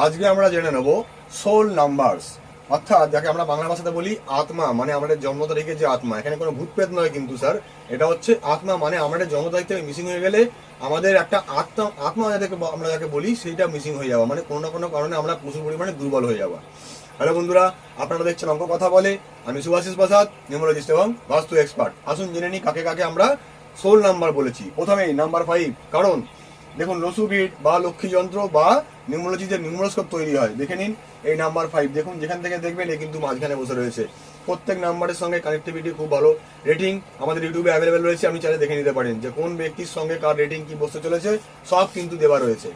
আজকে আমরা জেনে নেব সোল নাম্বারস, অর্থাৎ যাকে আমরা বাংলা ভাষাতে বলি আত্মা, মানে আমাদের জন্ম তারিখের যে আত্মা। এখানে কোনো ভূতপ্রেত নয় কিন্তু স্যার, এটা হচ্ছে আত্মা, মানে আমাদের জন্ম তারিখ থেকে মিসিং হয়ে গেলে আমাদের একটা আত্মা যাদেরকে আমরা যাকে বলি সেইটা মিসিং হয়ে যাওয়া, মানে কোনো না কোনো কারণে আমরা প্রচুর পরিমাণে দুর্বল হয়ে যাওয়া। হ্যালো বন্ধুরা, আপনারা দেখছেন অঙ্ক কথা বলে। আমি সুভাষিস প্রসাদ, নিউমোলজিস্ট এবং বাস্তু এক্সপার্ট। আসুন জেনে নিই কাকে কাকে আমরা সোল নাম্বার বলেছি। প্রথমেই নাম্বার 5, কারণ দেখুন লসু বিট বা লক্ষ্মী যন্ত্র বা নিউমোলজিতে নিউমোরোস্কোপ তৈরি হয়। দেখে নিন এই নাম্বার 5, দেখুন যেখান থেকে দেখবেন এ কিন্তু মাঝখানে বসে রয়েছে। প্রত্যেক নাম্বারের সঙ্গে কানেক্টিভিটি খুব ভালো। রেটিং আমাদের ইউটিউবে অ্যাভেলেবেল রয়েছে, আপনি চাইলে দেখে নিতে পারেন যে কোন ব্যক্তির সঙ্গে কার রেটিং কি বসতে চলেছে, সব কিন্তু দেওয়া রয়েছে।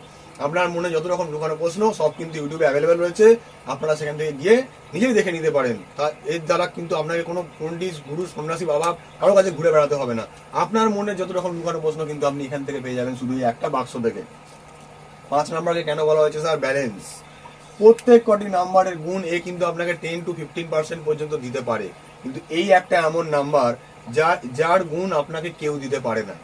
আপনার মনে যত রকম লুকানো প্রশ্ন সব কিন্তু ইউটিউবে অ্যাভেলেবেল রয়েছে, আপনারা সেখান থেকে গিয়ে নিজেই দেখে নিতে পারেন। তা এর দ্বারা কিন্তু আপনাকে কোনো পণ্ডিত গুরু সন্ন্যাসী বাবা কারো কাছে ঘুরে বেড়াতে হবে না। আপনার মনে যত রকম লুকানো প্রশ্ন কিন্তু আপনি এখান থেকে পেয়ে যাবেন শুধু একটা বাক্স থেকে। 5 নাম্বারকে কেন বলা হয়েছে স্যার? ব্যালেন্স। প্রত্যেক কটি নাম্বারের গুণ এ কিন্তু আপনাকে 10 to 15% পর্যন্ত দিতে পারে, কিন্তু এই একটা এমন নাম্বার যার গুণ আপনাকে কেউ দিতে পারে না।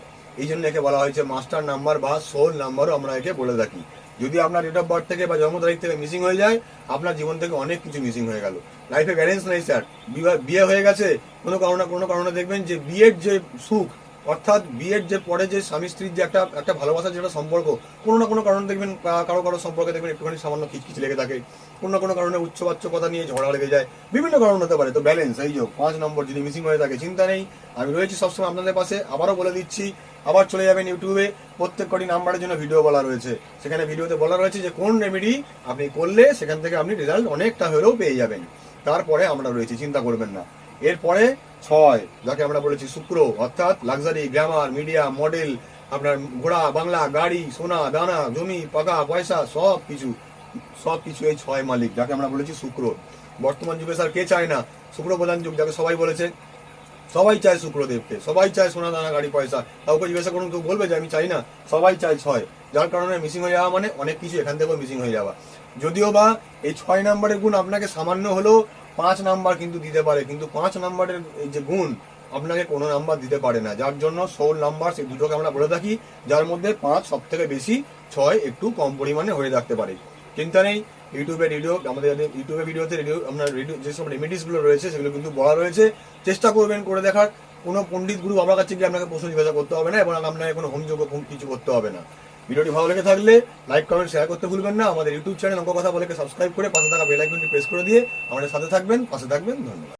এই জন্য একে বলা হয়েছে মাস্টার নাম্বার বা সোল নাম্বারও আমরা একে বলে থাকি। যদি আপনার ডেট অফ বার্থ থেকে বা জন্ম তারিখ থেকে মিসিং হয়ে যায়, আপনার জীবন থেকে অনেক কিছু মিসিং হয়ে গেল। লাইফে ব্যালেন্স নেই স্যার। বিয়ে হয়ে গেছে, কোনো কারণে দেখবেন যে বিয়ের যে সুখ, অর্থাৎ বিয়ের যে পরে যে স্বামী স্ত্রীর যে একটা ভালোবাসার যেটা সম্পর্ক, কোনো না কোনো কারণে দেখবেন কারো সম্পর্কে দেখবেন একটুখানি সামান্য খিচখিচ লেগে থাকে, কোনো না কোনো কারণে উচ্চবাচ্য কথা নিয়ে ঝগড়া লেগে যায়, বিভিন্ন কারণ হতে পারে। তো ব্যালেন্স, এই যে 5 নম্বর যদি মিসিং হয়ে থাকে চিন্তা নেই, আমি রয়েছি সবসময় আপনাদের পাশে। আবারও বলে দিচ্ছি, আবার চলে যাবেন ইউটিউবে, প্রত্যেক কটি নাম্বারের জন্য ভিডিও বলা রয়েছে। সেখানে ভিডিওতে বলা রয়েছে যে কোন রেমেডি আপনি করলে সেখান থেকে আপনি রেজাল্ট অনেকটা হলেও পেয়ে যাবেন। তারপরে আমরা রয়েছি, চিন্তা করবেন না। এরপরে 6, যাকে আমরা বলেছি শুক্র, অর্থাৎ লাক্সারি, গ্ল্যামার, মিডিয়া, মডেল, আপনার ঘোড়া, বাংলা, গাড়ি, সোনা দানা, জমি, পাকা পয়সা, সব কিছু এই 6 মালিক, যাকে আমরা বলেছি শুক্র। বর্তমান যুগে স্যার কে চায় না? শুক্র প্রধান যুগ, যাকে সবাই বলেছে। সবাই চায় শুক্রদেবকে, সবাই চায় সোনা দানা গাড়ি পয়সা। কাউকে জিজ্ঞাসা করুন, কেউ বলবে যে আমি চাই না? সবাই চায় 6, যার কারণে মিসিং হয়ে যাওয়া মানে অনেক কিছু এখান থেকেও মিসিং হয়ে যাওয়া। যদিও বা এই 6 নাম্বারের গুণ আপনাকে সামান্য হলেও 5 নাম্বার কিন্তু দিতে পারে, কিন্তু 5 নাম্বারের এই যে গুণ আপনাকে কোনো নাম্বার দিতে পারে না। যার জন্য সোল নাম্বার এই দুটোকে আমরা বলে থাকি, যার মধ্যে 5 সব থেকে বেশি, 6 একটু কম পরিমাণে হয়ে থাকতে পারে। চিন্তা নেই, ইউটিউবে ভিডিও, আমাদের ইউটিউবে ভিডিওতে আপনার যেসব রেমেডিসগুলো রয়েছে সেগুলো কিন্তু বলা রয়েছে। চেষ্টা করবেন করে দেখার। কোনো পণ্ডিত গুরু বাবার কাছে গিয়ে আপনাকে প্রশ্ন জিজ্ঞাসা করতে হবে না, এবং আপনাকে কোনো হোমযোগ্য কিছু করতে হবে না। ভিডিওটি ভালো লেগে থাকলে লাইক, কমেন্ট, শেয়ার করতে ভুলবেন না। আমাদের ইউটিউব চ্যানেল অঙ্ক কথা বলে সাবস্ক্রাইব করে পাশে থাকা বেল আইকনটি প্রেস করে দিয়ে আমাদের সাথে থাকবেন, পাশে থাকবেন। ধন্যবাদ।